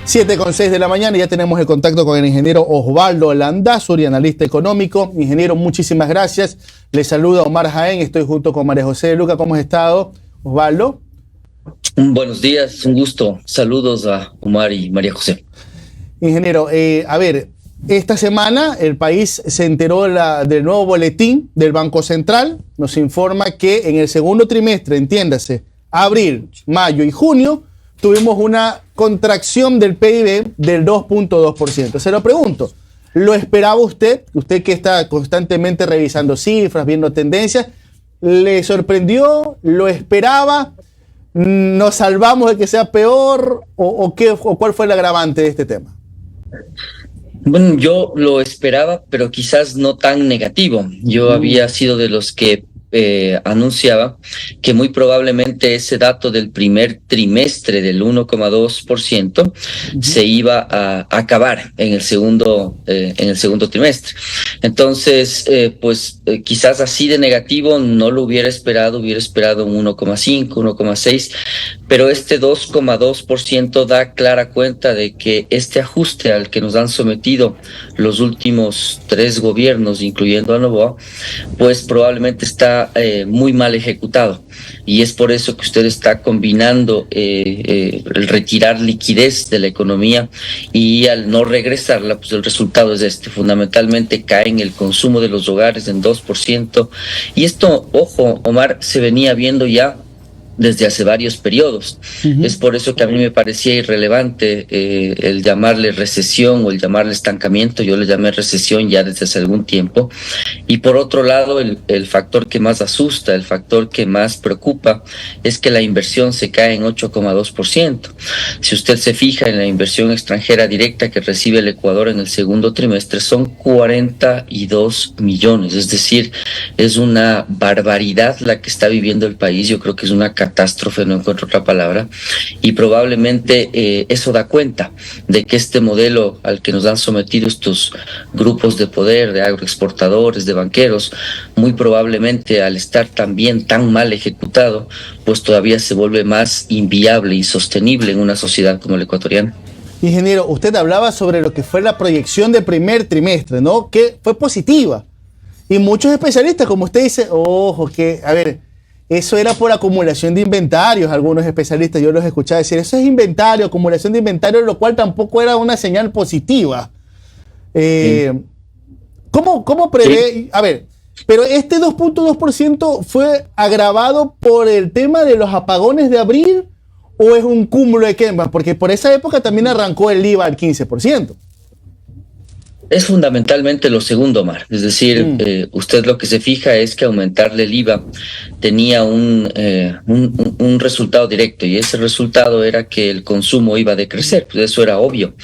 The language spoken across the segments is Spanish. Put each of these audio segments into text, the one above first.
7:06 de la mañana, ya tenemos el contacto con el ingeniero Osvaldo Landázuri, analista económico. Ingeniero, muchísimas gracias. Le saluda Omar Jaén, estoy junto con María José de Luca. ¿Cómo has estado, Osvaldo? Buenos días, un gusto. Saludos a Omar y María José. Ingeniero, a ver, esta semana el país se enteró del nuevo boletín del Banco Central. Nos informa que en el segundo trimestre, entiéndase, abril, mayo y junio, tuvimos una contracción del PIB del 2.2%. Se lo pregunto, ¿lo esperaba usted? Usted que está constantemente revisando cifras, viendo tendencias, ¿le sorprendió? ¿Lo esperaba? ¿Nos salvamos de que sea peor? ¿O cuál fue el agravante de este tema? Bueno, yo lo esperaba, pero quizás no tan negativo. Yo había sido de los que anunciaba que muy probablemente ese dato del primer trimestre del 1,2% se iba a acabar en el segundo trimestre. Entonces, quizás así de negativo no lo hubiera esperado un 1,5, 1,6, pero este 2,2% da clara cuenta de que este ajuste al que nos han sometido los últimos 3 gobiernos, incluyendo a Noboa, pues probablemente está muy mal ejecutado, y es por eso que usted está combinando el retirar liquidez de la economía, y al no regresarla, pues el resultado es fundamentalmente cae en el consumo de los hogares en 2%, y esto, ojo, Omar, se venía viendo ya desde hace varios periodos. Es por eso que a mí me parecía irrelevante el llamarle recesión o el llamarle estancamiento. Yo le llamé recesión ya desde hace algún tiempo. Y por otro lado, el factor que más asusta, el factor que más preocupa, es que la inversión se cae en 8,2%. Si usted se fija en la inversión extranjera directa que recibe el Ecuador en el segundo trimestre, son 42 millones. Es decir, es una barbaridad la que está viviendo el país. Yo creo que es una catástrofe, no encuentro otra palabra, y probablemente eso da cuenta de que este modelo al que nos han sometido estos grupos de poder, de agroexportadores, de banqueros, muy probablemente al estar también tan mal ejecutado, pues todavía se vuelve más inviable, insostenible en una sociedad como la ecuatoriana. Ingeniero, usted hablaba sobre lo que fue la proyección del primer trimestre, ¿no? Que fue positiva. Y muchos especialistas, como usted dice, ojo, que, a ver, eso era por acumulación de inventarios. Algunos especialistas yo los escuchaba decir, eso es inventario, acumulación de inventarios, lo cual tampoco era una señal positiva. ¿Cómo prevé? Sí. A ver, pero este 2.2% fue agravado por el tema de los apagones de abril, ¿o es un cúmulo de quemas? Porque por esa época también arrancó el IVA al 15%. Es fundamentalmente lo segundo, Omar. Es decir, usted lo que se fija es que aumentarle el IVA tenía un resultado directo, y ese resultado era que el consumo iba a decrecer. Pues eso era obvio.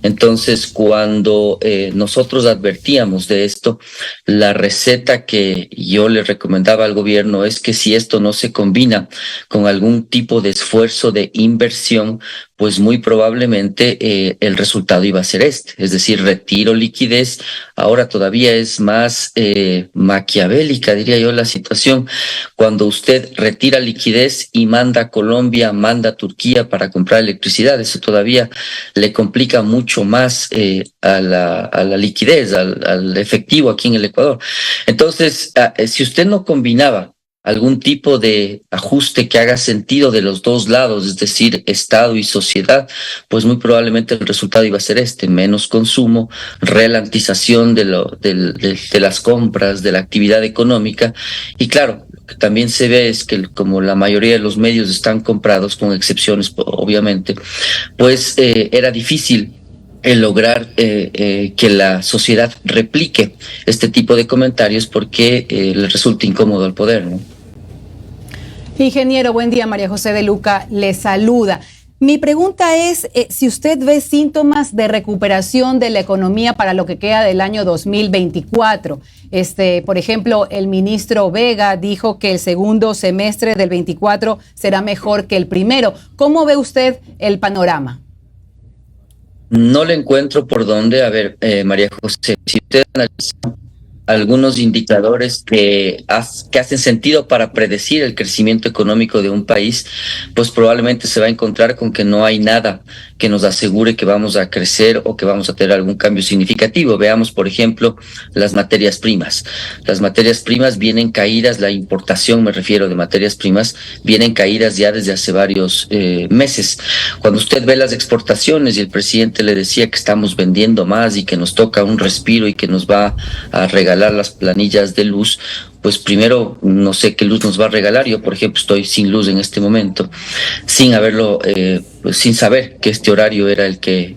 Entonces, cuando nosotros advertíamos de esto, la receta que yo le recomendaba al gobierno es que si esto no se combina con algún tipo de esfuerzo de inversión, pues muy probablemente el resultado iba a ser es decir, retiro liquidez. Ahora todavía es más maquiavélica, diría yo, la situación, cuando usted retira liquidez y manda a Colombia, manda a Turquía para comprar electricidad. Eso todavía le complica mucho más a la liquidez, al efectivo aquí en el Ecuador. Entonces, si usted no combinaba algún tipo de ajuste que haga sentido de los dos lados, es decir, Estado y sociedad, pues muy probablemente el resultado iba a ser menos consumo, ralentización de las compras, de la actividad económica. Y claro, lo que también se ve es que como la mayoría de los medios están comprados, con excepciones obviamente, pues era difícil el lograr que la sociedad replique este tipo de comentarios porque le resulta incómodo al poder, ¿no? Ingeniero, buen día. María José de Luca le saluda. Mi pregunta es si usted ve síntomas de recuperación de la economía para lo que queda del año 2024. Por ejemplo, el ministro Vega dijo que el segundo semestre del 24 será mejor que el primero. ¿Cómo ve usted el panorama? No le encuentro por dónde. A ver, María José, si usted analiza algunos indicadores que hacen sentido para predecir el crecimiento económico de un país, pues probablemente se va a encontrar con que no hay nada que nos asegure que vamos a crecer o que vamos a tener algún cambio significativo. Veamos, por ejemplo, las materias primas. Las materias primas vienen caídas, la importación, me refiero, de materias primas, vienen caídas ya desde hace varios meses. Cuando usted ve las exportaciones y el presidente le decía que estamos vendiendo más y que nos toca un respiro y que nos va a regalar las planillas de luz, pues primero no sé qué luz nos va a regalar. Yo, por ejemplo, estoy sin luz en este momento, sin haberlo, pues, sin saber que este horario era el que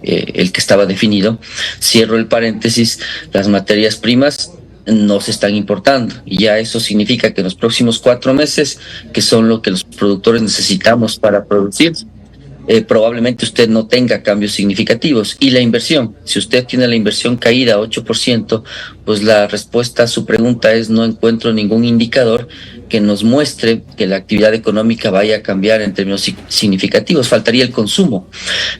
estaba definido. Cierro el paréntesis, las materias primas no se están importando y ya eso significa que en los próximos 4 meses, que son lo que los productores necesitamos para producir, probablemente usted no tenga cambios significativos. Y la inversión, si usted tiene la inversión caída a 8%, pues la respuesta a su pregunta es: no encuentro ningún indicador que nos muestre que la actividad económica vaya a cambiar en términos significativos. Faltaría el consumo,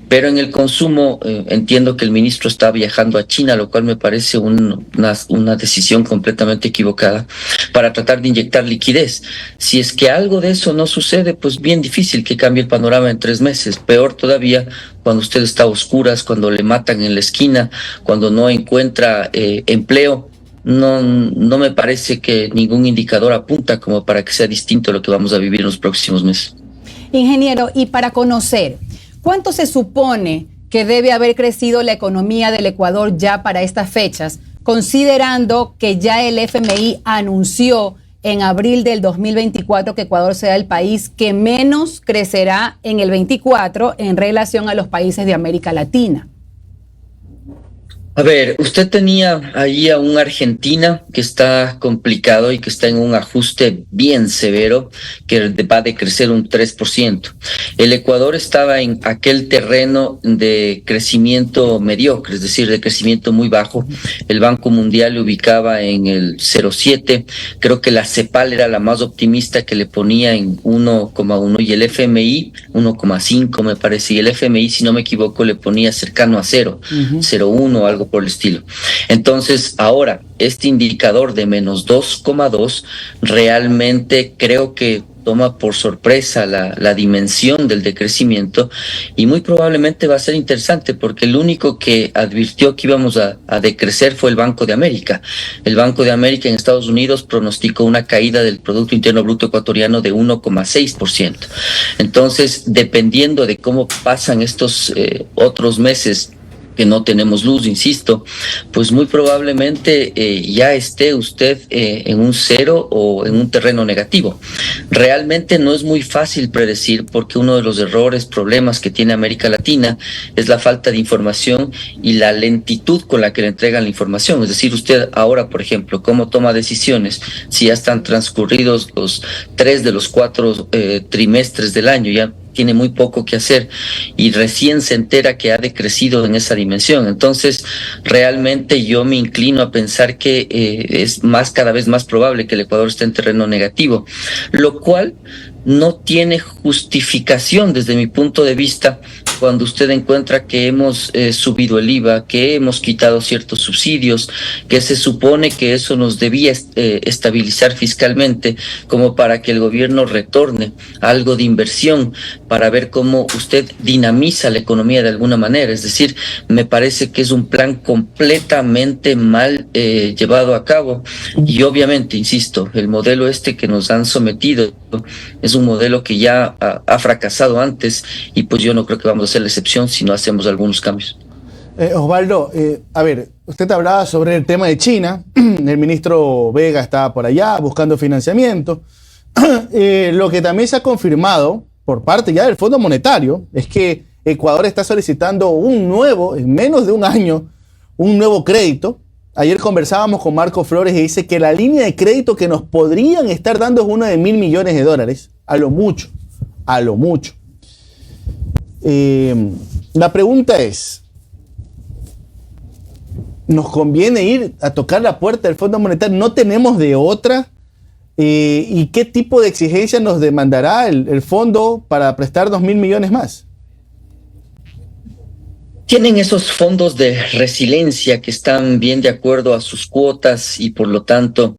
pero en el consumo entiendo que el ministro está viajando a China, lo cual me parece una decisión completamente equivocada, para tratar de inyectar liquidez. Si es que algo de eso no sucede, pues bien difícil que cambie el panorama en 3 meses. Peor todavía cuando usted está a oscuras, cuando le matan en la esquina, cuando no encuentra empleo. No me parece que ningún indicador apunta como para que sea distinto a lo que vamos a vivir en los próximos meses. Ingeniero, y para conocer, ¿cuánto se supone que debe haber crecido la economía del Ecuador ya para estas fechas, considerando que ya el FMI anunció en abril del 2024 que Ecuador será el país que menos crecerá en el 24 en relación a los países de América Latina? A ver, usted tenía ahí a un Argentina que está complicado y que está en un ajuste bien severo, que va a decrecer un 3%. El Ecuador estaba en aquel terreno de crecimiento mediocre, es decir, de crecimiento muy bajo. El Banco Mundial le ubicaba en el 0,7. Creo que la CEPAL era la más optimista, que le ponía en 1,1, y el FMI 1,5 me parece, y el FMI, si no me equivoco, le ponía cercano a 0, 0,1 algo por el estilo. Entonces, ahora, este indicador de menos 2,2 realmente creo que toma por sorpresa la dimensión del decrecimiento, y muy probablemente va a ser interesante porque el único que advirtió que íbamos a decrecer fue el Banco de América. El Banco de América en Estados Unidos pronosticó una caída del Producto Interno Bruto ecuatoriano de 1,6%. Entonces, dependiendo de cómo pasan estos otros meses que no tenemos luz, insisto, pues muy probablemente ya esté usted en un 0 o en un terreno negativo. Realmente no es muy fácil predecir, porque uno de los errores, problemas que tiene América Latina es la falta de información y la lentitud con la que le entregan la información. Es decir, usted ahora, por ejemplo, ¿cómo toma decisiones si ya están transcurridos los 3 de los 4 trimestres del año? Ya tiene muy poco que hacer y recién se entera que ha decrecido en esa dimensión. Entonces, realmente yo me inclino a pensar que es cada vez más probable que el Ecuador esté en terreno negativo, lo cual no tiene justificación desde mi punto de vista cuando usted encuentra que hemos subido el IVA, que hemos quitado ciertos subsidios, que se supone que eso nos debía estabilizar fiscalmente, como para que el gobierno retorne algo de inversión para ver cómo usted dinamiza la economía de alguna manera. Es decir, me parece que es un plan completamente mal llevado a cabo, y obviamente, insisto, el modelo que nos han sometido es un modelo que ya ha fracasado antes, y pues yo no creo que vamos a ser la excepción si no hacemos algunos cambios. Osvaldo, a ver, usted hablaba sobre el tema de China. El ministro Vega está por allá buscando financiamiento. Lo que también se ha confirmado por parte ya del Fondo Monetario es que Ecuador está solicitando en menos de un año, un nuevo crédito. Ayer conversábamos con Marco Flores y dice que la línea de crédito que nos podrían estar dando es una de $1.000 millones, a lo mucho, a lo mucho. La pregunta es, ¿nos conviene ir a tocar la puerta del Fondo Monetario? ¿No tenemos de otra? ¿Y qué tipo de exigencia nos demandará el fondo para prestar $2.000 millones más? Tienen esos fondos de resiliencia que están bien de acuerdo a sus cuotas y por lo tanto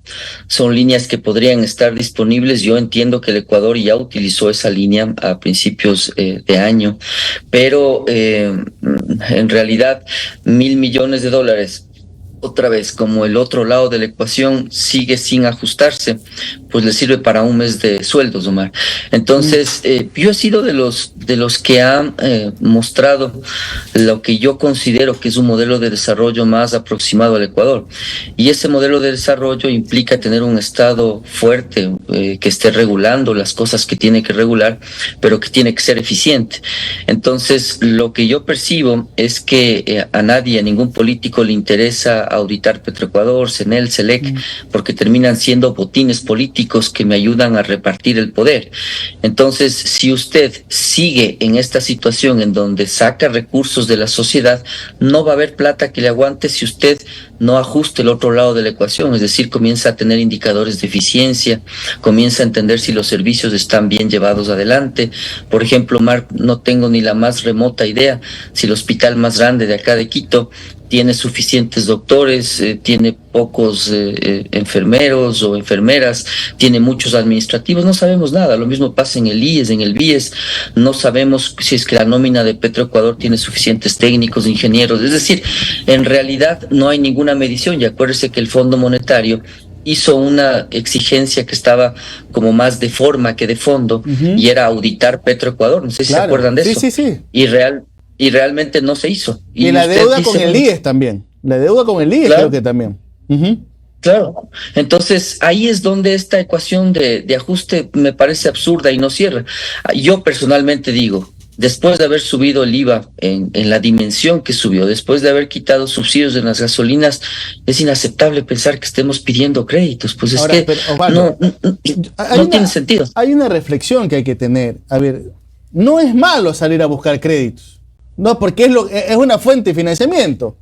son líneas que podrían estar disponibles. Yo entiendo que el Ecuador ya utilizó esa línea a principios de año, pero en realidad $1.000 millones, otra vez, como el otro lado de la ecuación sigue sin ajustarse, pues le sirve para un mes de sueldos, Omar. Entonces, yo he sido de los que han mostrado lo que yo considero que es un modelo de desarrollo más aproximado al Ecuador. Y ese modelo de desarrollo implica tener un Estado fuerte, que esté regulando las cosas que tiene que regular, pero que tiene que ser eficiente. Entonces, lo que yo percibo es que a nadie, a ningún político le interesa auditar Petroecuador, CNEL, SELEC, porque terminan siendo botines políticos que me ayudan a repartir el poder. Entonces, si usted sigue en esta situación en donde saca recursos de la sociedad, no va a haber plata que le aguante si usted no ajuste el otro lado de la ecuación, es decir, comienza a tener indicadores de eficiencia, comienza a entender si los servicios están bien llevados adelante. Por ejemplo, Marc, no tengo ni la más remota idea si el hospital más grande de acá de Quito tiene suficientes doctores, tiene pocos enfermeros o enfermeras, tiene muchos administrativos, no sabemos nada. Lo mismo pasa en el IES, en el BIES, no sabemos si es que la nómina de Petroecuador tiene suficientes técnicos, ingenieros, es decir, en realidad no hay ninguna medición. Y acuérdese que el Fondo Monetario hizo una exigencia que estaba como más de forma que de fondo, y era auditar Petroecuador, no sé si se acuerdan de eso. Sí. Y realmente no se hizo. Y la deuda con el IES también. La deuda con el IES, claro, creo que también. Claro. Entonces, ahí es donde esta ecuación de ajuste me parece absurda y no cierra. Yo personalmente digo, después de haber subido el IVA en la dimensión que subió, después de haber quitado subsidios en las gasolinas, es inaceptable pensar que estemos pidiendo créditos. Pues es que Osvaldo, no tiene sentido. Hay una reflexión que hay que tener. A ver, no es malo salir a buscar créditos. No, porque es una fuente de financiamiento.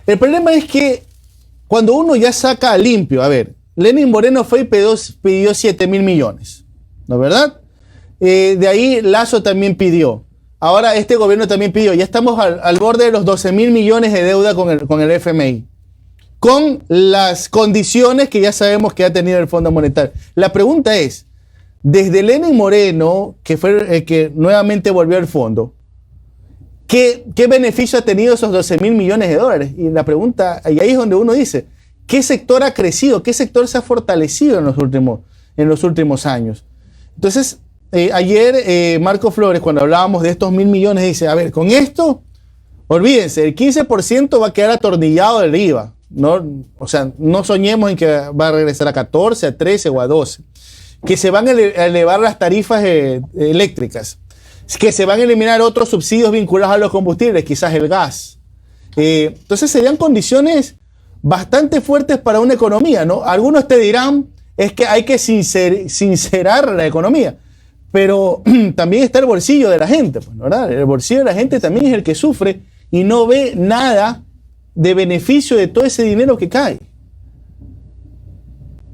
El problema es que cuando uno ya saca a limpio, a ver, Lenín Moreno fue y pidió 7.000 millones, ¿no es verdad? De ahí Lasso también pidió. Ahora este gobierno también pidió. Ya estamos al borde de los 12.000 millones de deuda con el FMI. Con las condiciones que ya sabemos que ha tenido el Fondo Monetario. La pregunta es, desde Lenín Moreno, que fue el que nuevamente volvió al fondo, ¿qué beneficio ha tenido esos 12.000 millones de dólares? Y la pregunta, y ahí es donde uno dice, ¿qué sector ha crecido? ¿Qué sector se ha fortalecido en los últimos años? Entonces, ayer Marco Flores, cuando hablábamos de estos 1.000 millones, dice, a ver, con esto, olvídense, el 15% va a quedar atornillado del IVA. ¿No? O sea, no soñemos en que va a regresar a 14, a 13 o a 12. Que se van a elevar las tarifas eléctricas. Que se van a eliminar otros subsidios vinculados a los combustibles, quizás el gas. Entonces serían condiciones bastante fuertes para una economía, ¿no? Algunos te dirán, es que hay que sincerar la economía, pero también está el bolsillo de la gente, pues, ¿verdad? El bolsillo de la gente también es el que sufre y no ve nada de beneficio de todo ese dinero que cae.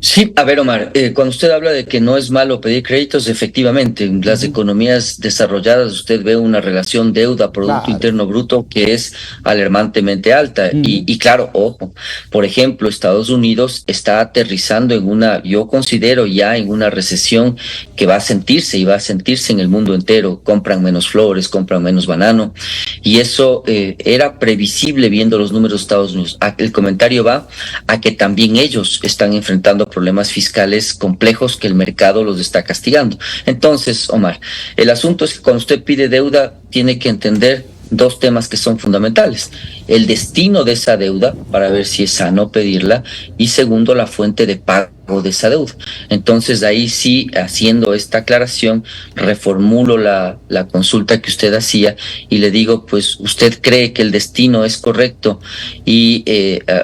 Sí, a ver, Omar, cuando usted habla de que no es malo pedir créditos, efectivamente, en las economías desarrolladas usted ve una relación deuda-producto interno bruto que es alarmantemente alta. Y claro, ojo, por ejemplo, Estados Unidos está aterrizando en yo considero ya en una recesión que va a sentirse y va a sentirse en el mundo entero. Compran menos flores, compran menos banano, y eso era previsible viendo los números de Estados Unidos. El comentario va a que también ellos están enfrentando problemas fiscales complejos que el mercado los está castigando. Entonces, Omar, el asunto es que cuando usted pide deuda, tiene que entender dos temas que son fundamentales: el destino de esa deuda, para ver si es sano pedirla, y segundo, la fuente de pago de esa deuda. Entonces, ahí sí, haciendo esta aclaración, reformulo la consulta que usted hacía y le digo, pues, ¿usted cree que el destino es correcto? Y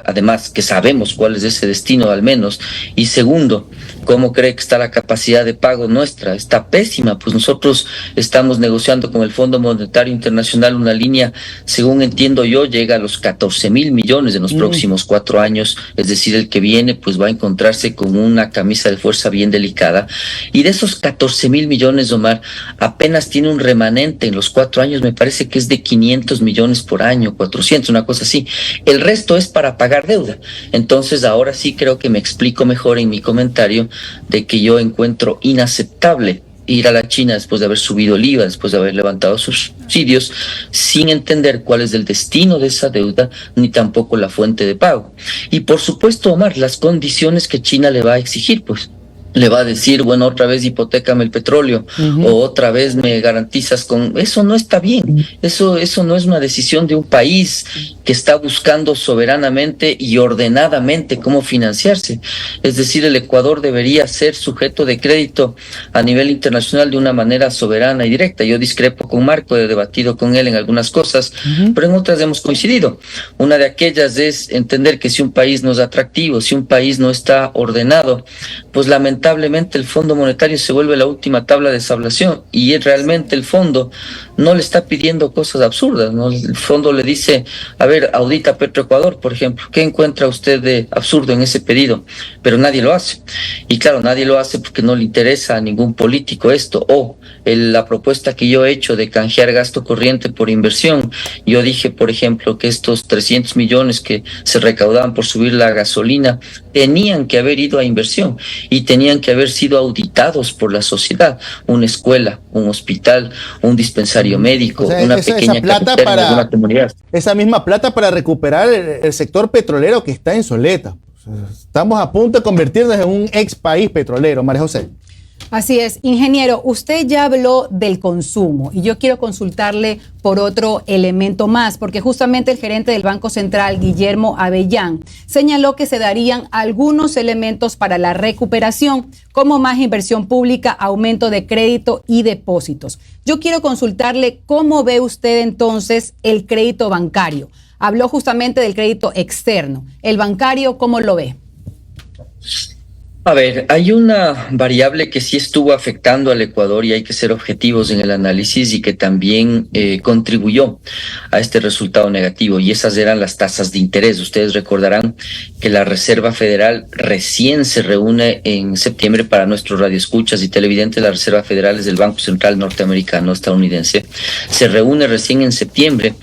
además, que sabemos cuál es ese destino al menos. Y segundo, ¿cómo cree que está la capacidad de pago nuestra? Está pésima, pues nosotros estamos negociando con el Fondo Monetario Internacional una línea, según entiendo yo, llega a los 14.000 millones en los próximos 4 años, es decir, el que viene pues va a encontrarse con con una camisa de fuerza bien delicada, y de esos 14,000 millones, Omar, apenas tiene un remanente en los 4 años, me parece que es de 500 millones por año, 400, una cosa así. El resto es para pagar deuda. Entonces ahora sí creo que me explico mejor en mi comentario de que yo encuentro inaceptable ir a la China después de haber subido el IVA, después de haber levantado subsidios, sin entender cuál es el destino de esa deuda, ni tampoco la fuente de pago. Y por supuesto, Omar, las condiciones que China le va a exigir, pues le va a decir, bueno, otra vez hipotécame el petróleo, o otra vez me garantizas con... Eso no está bien, eso no es una decisión de un país que está buscando soberanamente y ordenadamente cómo financiarse. Es decir, el Ecuador debería ser sujeto de crédito a nivel internacional de una manera soberana y directa. Yo discrepo con Marco, he debatido con él en algunas cosas, pero en otras hemos coincidido. Una de aquellas es entender que si un país no es atractivo, si un país no está ordenado, pues lamentablemente el Fondo Monetario se vuelve la última tabla de salvación, y realmente el fondo no le está pidiendo cosas absurdas, ¿no? El fondo le dice, a ver, audita Petroecuador, por ejemplo, ¿qué encuentra usted de absurdo en ese pedido? Pero nadie lo hace. Y claro, nadie lo hace porque no le interesa a ningún político esto, o la propuesta que yo he hecho de canjear gasto corriente por inversión. Yo dije, por ejemplo, que estos 300 millones que se recaudaban por subir la gasolina tenían que haber ido a inversión y tenían que haber sido auditados por la sociedad. Una escuela, un hospital, un dispensario médico, o sea, una pequeña carretera en alguna comunidad. Esa misma plata para recuperar el sector petrolero que está en soleta. Estamos a punto de convertirnos en un ex país petrolero, María José. Así es. Ingeniero, usted ya habló del consumo y yo quiero consultarle por otro elemento más, porque justamente el gerente del Banco Central, Guillermo Avellán, señaló que se darían algunos elementos para la recuperación, como más inversión pública, aumento de crédito y depósitos. Yo quiero consultarle cómo ve usted entonces el crédito bancario. Habló justamente del crédito externo. ¿El bancario cómo lo ve? A ver, hay una variable que sí estuvo afectando al Ecuador y hay que ser objetivos en el análisis, y que también contribuyó a este resultado negativo, y esas eran las tasas de interés. Ustedes recordarán que la Reserva Federal recién se reúne en septiembre. Para nuestros radioescuchas y televidentes, la Reserva Federal es del Banco Central norteamericano, estadounidense. Se reúne recién en septiembre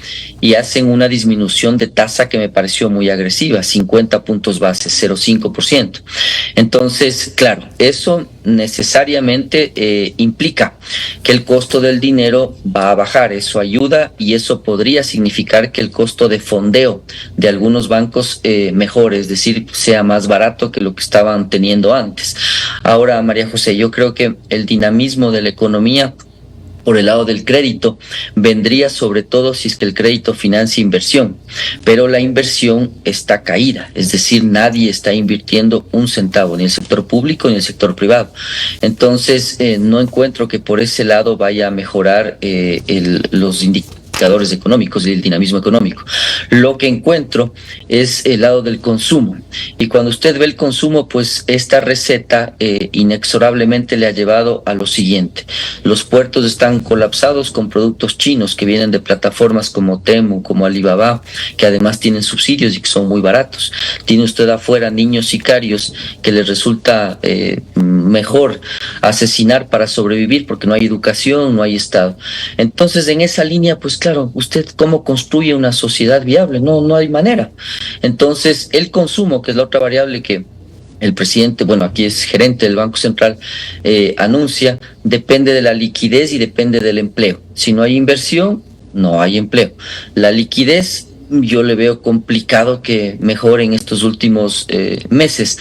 y hacen una disminución de tasa que me pareció muy agresiva, 50 puntos base, 0,5%. Entonces, claro, eso necesariamente implica que el costo del dinero va a bajar. Eso ayuda, y eso podría significar que el costo de fondeo de algunos bancos mejore, es decir, sea más barato que lo que estaban teniendo antes. Ahora, María José, yo creo que el dinamismo de la economía por el lado del crédito vendría sobre todo si es que el crédito financia inversión, pero la inversión está caída, es decir, nadie está invirtiendo un centavo, ni el sector público ni el sector privado. Entonces, no encuentro que por ese lado vaya a mejorar los indicadores económicos y el dinamismo económico. Lo que encuentro es el lado del consumo, y cuando usted ve el consumo, pues esta receta inexorablemente le ha llevado a lo siguiente: los puertos están colapsados con productos chinos que vienen de plataformas como Temu, como Alibaba, que además tienen subsidios y que son muy baratos. Tiene usted afuera niños sicarios que les resulta mejor asesinar para sobrevivir, porque no hay educación, no hay Estado. Entonces, en esa línea, pues claro, usted cómo construye una sociedad viable, no hay manera. Entonces, el consumo, que es la otra variable que el presidente, bueno, aquí es gerente del Banco Central, anuncia, depende de la liquidez y depende del empleo. Si no hay inversión, no hay empleo. La liquidez, yo le veo complicado que mejore en estos últimos meses.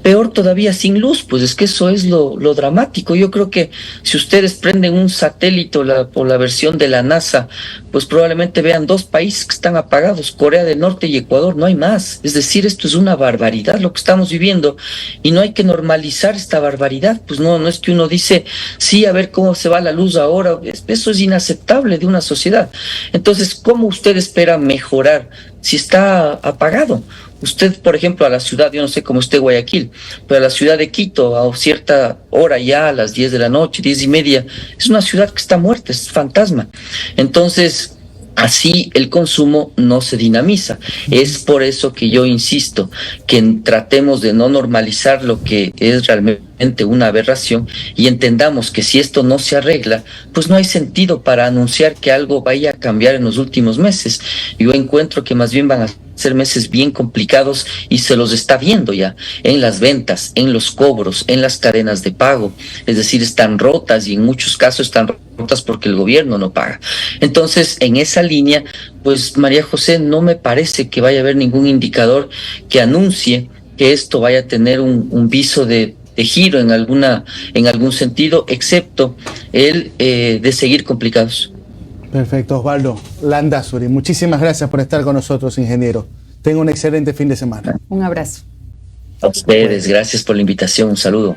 Peor todavía sin luz, pues es que eso es lo dramático. Yo creo que si ustedes prenden un satélite por la versión de la NASA, pues probablemente vean 2 países que están apagados, Corea del Norte y Ecuador, no hay más. Es decir, esto es una barbaridad lo que estamos viviendo, y no hay que normalizar esta barbaridad. Pues no es que uno dice, sí, a ver cómo se va la luz ahora. Eso es inaceptable de una sociedad. Entonces, ¿cómo usted espera mejorar si está apagado? Usted, por ejemplo, a la ciudad, yo no sé cómo esté Guayaquil, pero a la ciudad de Quito, a cierta hora ya, a las 10 de la noche, 10:30, es una ciudad que está muerta, es fantasma. Entonces, así el consumo no se dinamiza. Es por eso que yo insisto que tratemos de no normalizar lo que es realmente una aberración y entendamos que si esto no se arregla, pues no hay sentido para anunciar que algo vaya a cambiar en los últimos meses. Yo encuentro que más bien van a ser meses bien complicados y se los está viendo ya en las ventas, en los cobros, en las cadenas de pago. Es decir, están rotas y en muchos casos están rotas porque el gobierno no paga. Entonces, en esa línea, pues María José, no me parece que vaya a haber ningún indicador que anuncie que esto vaya a tener un viso de giro en algún sentido, excepto el de seguir complicados. Perfecto, Osvaldo Landázuri. Muchísimas gracias por estar con nosotros, ingeniero. Tenga un excelente fin de semana. Un abrazo. A ustedes, gracias por la invitación. Un saludo.